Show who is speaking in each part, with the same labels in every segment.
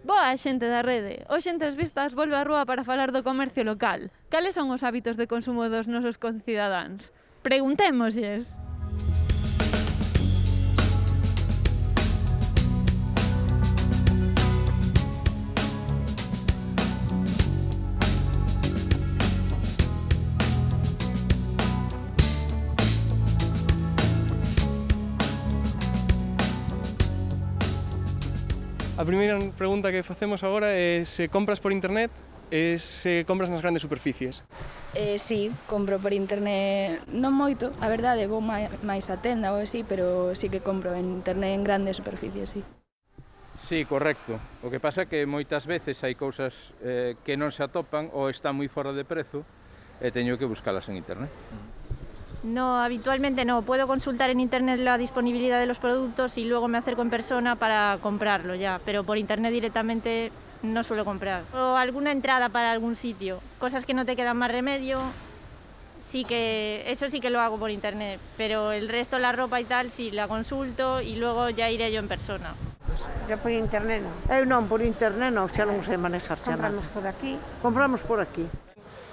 Speaker 1: Boa xente da rede, hoxe Entre as Vistas volve á rúa para falar do comercio local. Cales son os hábitos de consumo dos nosos concidadáns? Preguntémoslles.
Speaker 2: A primeira pregunta que facemos agora é se compras por internet e se compras nas grandes superficies.
Speaker 3: Sí, compro por internet, non moito, a verdade, vou máis á tenda ou así, pero sí que compro en internet en grandes superficies, sí.
Speaker 4: Sí, correcto. O que pasa é que moitas veces hai cousas que non se atopan ou están moi fora de prezo e teño que buscalas en internet.
Speaker 5: No, habitualmente no. Puedo consultar en internet la disponibilidad de los productos y luego me acerco en persona para comprarlo ya, pero por internet directamente no suelo comprar. O alguna entrada para algún sitio, cosas que no te quedan más remedio, eso sí que lo hago por internet, pero el resto, la ropa y tal, sí, la consulto y luego ya iré yo en persona.
Speaker 6: Ya por internet non. Eu non, por internet non, xa non sei manejar xa nada.
Speaker 7: Compramos por aquí.
Speaker 6: Compramos por aquí.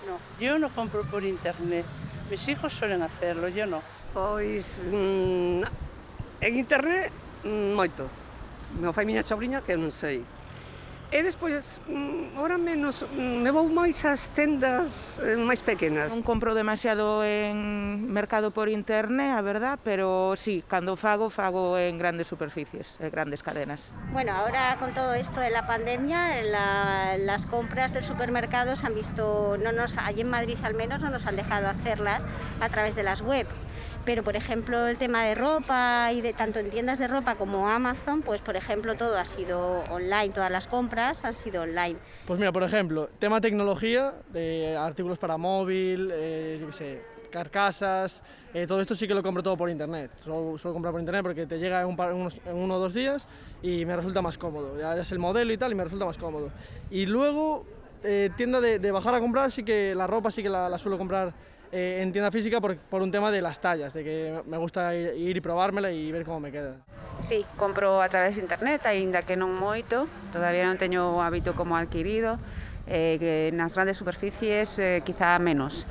Speaker 7: No, yo no compro por internet. Mis hijos suelen hacerlo, yo no.
Speaker 8: Pois en internet moito. Me fai miña sobriña que non sei. E despois, ahora menos, me vou máis ás tendas máis pequenas.
Speaker 9: Non compro demasiado en mercado por internet, a verdad, pero sí, cando fago en grandes superficies, en grandes cadenas.
Speaker 10: Bueno, ahora con todo esto de la pandemia, las compras del supermercado se han visto, allí en Madrid al menos no nos han dejado hacerlas a través de las webs. Pero, por ejemplo, el tema de ropa y tanto en tiendas de ropa como Amazon, pues, por ejemplo, todo ha sido online, todas las compras han sido online.
Speaker 11: Pues mira, por ejemplo, tema tecnología, artículos para móvil, yo qué sé, carcasas, todo esto sí que lo compro todo por internet. Suelo comprar por internet porque te llega en 1 o 2 días y me resulta más cómodo. Ya es el modelo y tal y me resulta más cómodo. Y luego, tienda de bajar a comprar, sí que la ropa sí que la suelo comprar en tienda física por un tema de las tallas, de que me gusta ir y probármela y ver cómo me queda.
Speaker 12: Sí, compro a través de internet, aínda que non moito, todavía non teño o hábito como adquirido, que nas grandes superficies quizá menos,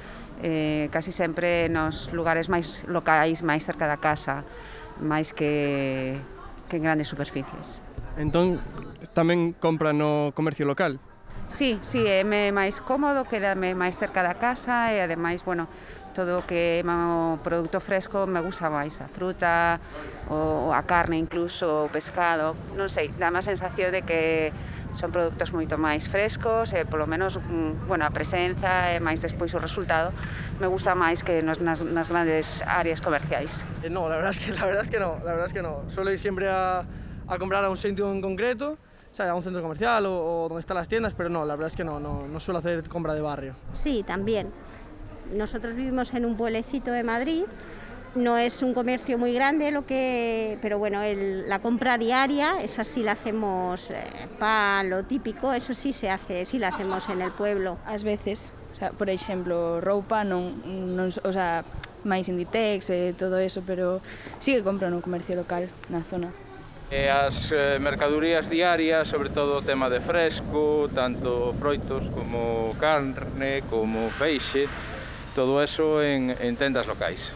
Speaker 12: casi sempre nos lugares máis locais, máis cerca da casa, máis que en grandes superficies.
Speaker 2: Entón, tamén compra no comercio local?
Speaker 12: Sí, é máis cómodo, quedame máis cerca da casa e ademais, bueno, todo o que é o produto fresco me gusta máis, a fruta, ou a carne incluso, o pescado, non sei, dá má sensación de que son produtos moito máis frescos e polo menos, bueno, a presenza e máis despois o resultado me gusta máis que nas grandes áreas comerciais.
Speaker 11: No, la verdad es que no. Suelo ir siempre a comprar a un sitio en concreto, o sea, a un centro comercial o donde están las tiendas, pero no, la verdad es que no suelo hacer compra de barrio.
Speaker 10: Sí, también. Nosotros vivimos en un pueblecito de Madrid, no es un comercio muy grande, pero bueno, la compra diaria, esa sí la hacemos, pan, lo típico, eso sí se hace, sí la hacemos en el pueblo.
Speaker 3: Ás veces, o sea, por exemplo, roupa o sea, máis Inditex e todo eso, pero sí que compro no comercio local, na zona.
Speaker 4: E as mercadorías diarias, sobre todo o tema de fresco, tanto froitos como carne, como peixe, todo eso en tendas locais.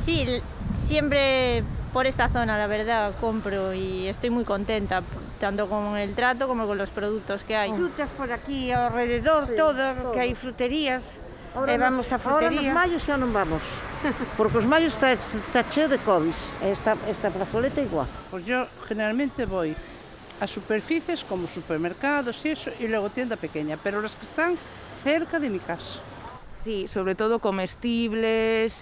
Speaker 5: Sí, siempre por esta zona, la verdad, compro y estoy muy contenta, tanto con el trato como con los productos que hay.
Speaker 6: Frutas por aquí alrededor, sí, todo, que hai fruterías. Vamos a frutería. Ahora nos mallos xa non vamos, porque os mallos está cheo de COVID. Esta plazoleta igual.
Speaker 7: Pues yo generalmente voy a superficies como supermercados y eso, y luego tienda pequeña, pero las que están cerca de mi casa.
Speaker 9: Sí, sobre todo comestibles,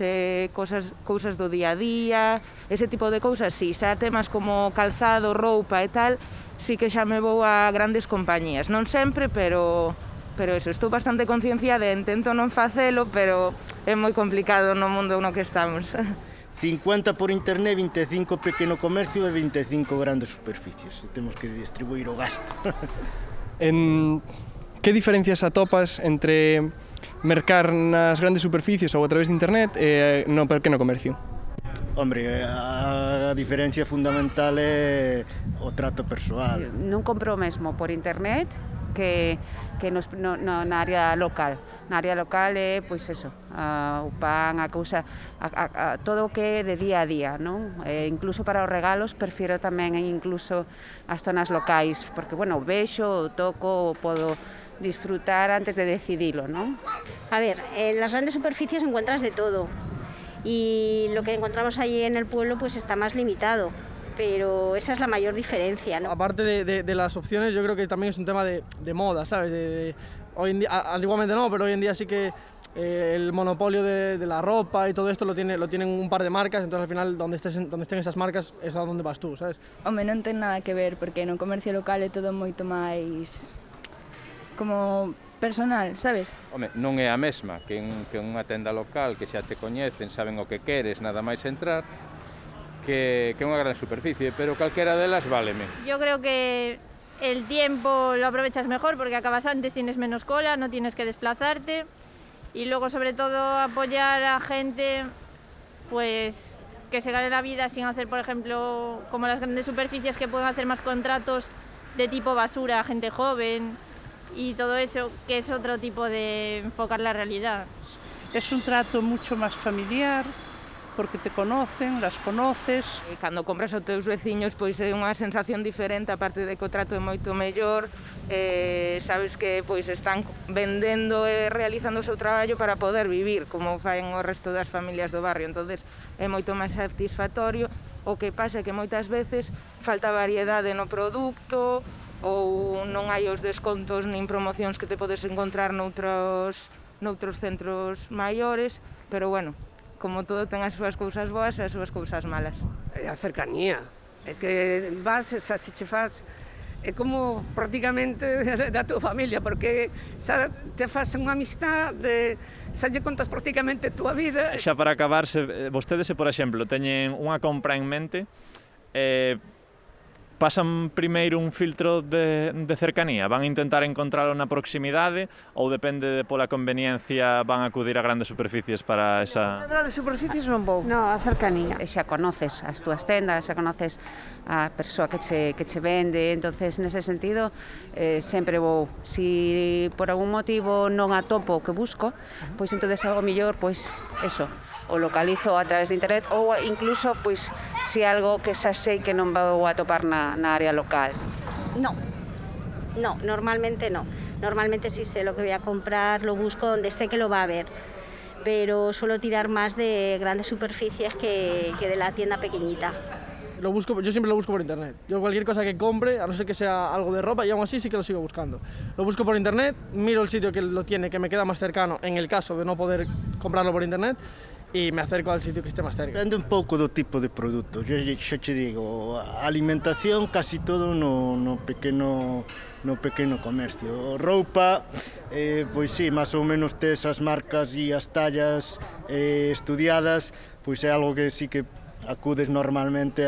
Speaker 9: cousas do día a día, ese tipo de cousas, sí. Xa temas como calzado, roupa e tal, sí que xa me vou a grandes compañías. Non sempre, pero eso, estou bastante concienciada e intento non facelo, pero é moi complicado no mundo no que estamos.
Speaker 13: 50 por internet, 25 pequeno comercio e 25 grandes superficies. Temos que distribuir o gasto.
Speaker 2: Que diferencias atopas entre mercar nas grandes superficies ou a través de internet e no pequeno comercio?
Speaker 13: Hombre, a diferencia fundamental é o trato persoal.
Speaker 12: Non compro o mesmo por internet que na área local. Na área local é, pois eso, o pan, a cousa, todo o que é de día a día, non? Incluso para os regalos prefiro tamén incluso as zonas locais, porque, bueno, vexo, toco, podo disfrutar antes de decidilo, non?
Speaker 10: A ver, en las grandes superficies encuentras de todo y lo que encontramos allí en el pueblo pues está más limitado, pero esa es la mayor diferencia, ¿no?
Speaker 11: Aparte de las opciones, yo creo que también es un tema de moda, ¿sabes? Hoy en día, antiguamente no, pero hoy en día sí que el monopolio de la ropa y todo esto lo tienen un par de marcas, entonces al final donde estén esas marcas es a donde vas tú, ¿sabes?
Speaker 3: Home, non ten nada que ver, porque no comercio local é todo moito máis como personal, sabes?
Speaker 4: Home, non é a mesma que unha tenda local que xa te coñecen, saben o que queres, nada máis entrar, que unha gran superficie, pero calquera delas váleme.
Speaker 5: Yo creo que el tiempo lo aprovechas mejor porque acabas antes, tienes menos cola, no tienes que desplazarte y luego sobre todo apoyar a gente pues que se gane la vida sin hacer, por ejemplo, como las grandes superficies que pueden hacer más contratos de tipo basura a gente joven y todo eso, que es otro tipo de enfocar la realidad.
Speaker 7: Es un trato mucho más familiar, porque te conocen, las conoces.
Speaker 9: E cando compras aos teus veciños, pois é unha sensación diferente, aparte de que o trato é moito mellor, sabes que pois están vendendo e realizando o seu traballo para poder vivir, como faen o resto das familias do barrio, entonces é moito máis satisfactorio. O que pasa é que moitas veces falta variedade no produto, ou non hai os descontos nin promocións que te podes encontrar noutros centros maiores, pero bueno, como todo ten as súas cousas boas e as súas cousas malas.
Speaker 8: É a cercanía, é que vas, xa se che faz, é como prácticamente da tua familia, porque xa te faz unha amistad, xa lle contas prácticamente a tua vida.
Speaker 14: Xa para acabar, vostedes, por exemplo, teñen unha compra en mente, pasan primeiro un filtro de cercanía? Van a intentar encontralo na proximidade ou depende pola conveniencia van a acudir a grandes superficies para esa...
Speaker 6: A grandes superficies non vou.
Speaker 12: No, a cercanía. Xa conoces as túas tendas, xa conoces a persoa que che vende, entonces nese sentido sempre vou. Si por algún motivo non atopo o que busco, pois entonces algo mellor, pois eso, o localizo a través de internet ou incluso pois si algo que xa sei que non vou atopar na área local.
Speaker 10: No, normalmente no. Normalmente si sé lo que voy a comprar, lo busco donde sé que lo va a haber, pero suelo tirar más de grandes superficies que de la tienda pequeñita.
Speaker 11: Yo siempre lo busco por internet. Yo cualquier cosa que compre, a no ser que sea algo de ropa, y aún así sí que lo sigo buscando. Lo busco por internet, miro el sitio que lo tiene, que me queda más cercano, en el caso de no poder comprarlo por internet, e me acerco al sitio que esté máis cerca.
Speaker 13: Depende un pouco do tipo de produto. Xa che digo, a alimentación casi todo no pequeno comercio. Roupa, pois sí, máis ou menos tes as marcas e as tallas estudiadas, pois é algo que sí que acudes normalmente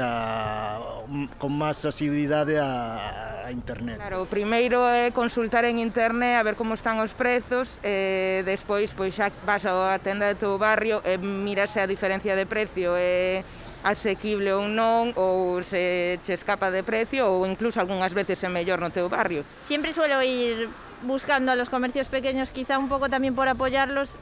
Speaker 13: con máis asiduidade a internet.
Speaker 9: Claro, o primeiro é consultar en internet a ver como están os prezos, despois pois xa vas á tenda do teu barrio e miras se a diferencia de precio é asequible ou non, ou se che escapa de precio, ou incluso algunhas veces é mellor no teu barrio.
Speaker 5: Siempre suelo ir buscando a los comercios pequeños, quizá un poco también por apoyarlos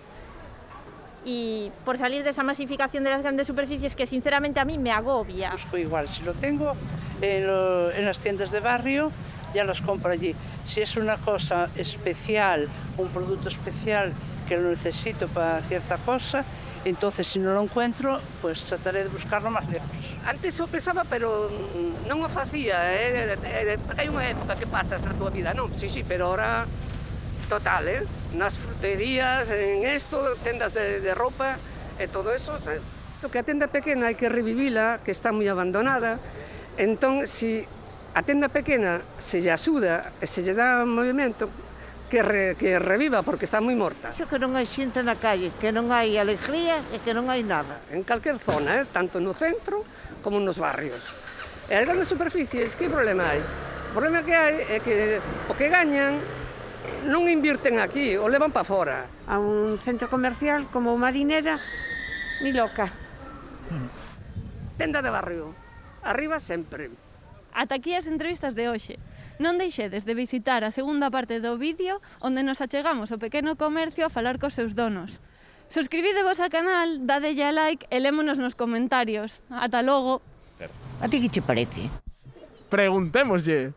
Speaker 5: y por salir de esa masificación de las grandes superficies que sinceramente a mí me agobia.
Speaker 7: Busco igual, si lo tengo en las tiendas de barrio, ya las compro allí. Si es una cosa especial, un producto especial que lo necesito para cierta cosa, entonces si no lo encuentro, pues trataré de buscarlo más lejos.
Speaker 8: Antes eu pensaba, pero non o facía, hai unha época que pasas na tua vida, non? Sí, pero ahora total, nas fruterías, en esto, tendas de ropa e todo eso. Lo que a tenda pequena hai que revivila, que está moi abandonada. Entón, si a tenda pequena se lle axuda e se lle dá movimento, que reviva, porque está moi morta.
Speaker 6: Iso que non hai xente na calle, que non hai alegría e que non hai nada.
Speaker 8: En calquer zona, tanto no centro como nos barrios. E as grandes superficies, que problema hai? O problema que hai é que o que gañan non invirten aquí, o levan para fora.
Speaker 6: A un centro comercial como Marinera, ni loca.
Speaker 8: tenda de barrio. Arriba sempre.
Speaker 1: Ata aquí as entrevistas de hoxe. Non deixedes de visitar a segunda parte do vídeo onde nos achegamos ao pequeno comercio a falar cos seus donos. Suscribidevos ao canal, dadelle a like e lémonos nos comentarios. Ata logo.
Speaker 15: A ti que che parece?
Speaker 11: Preguntémoslle.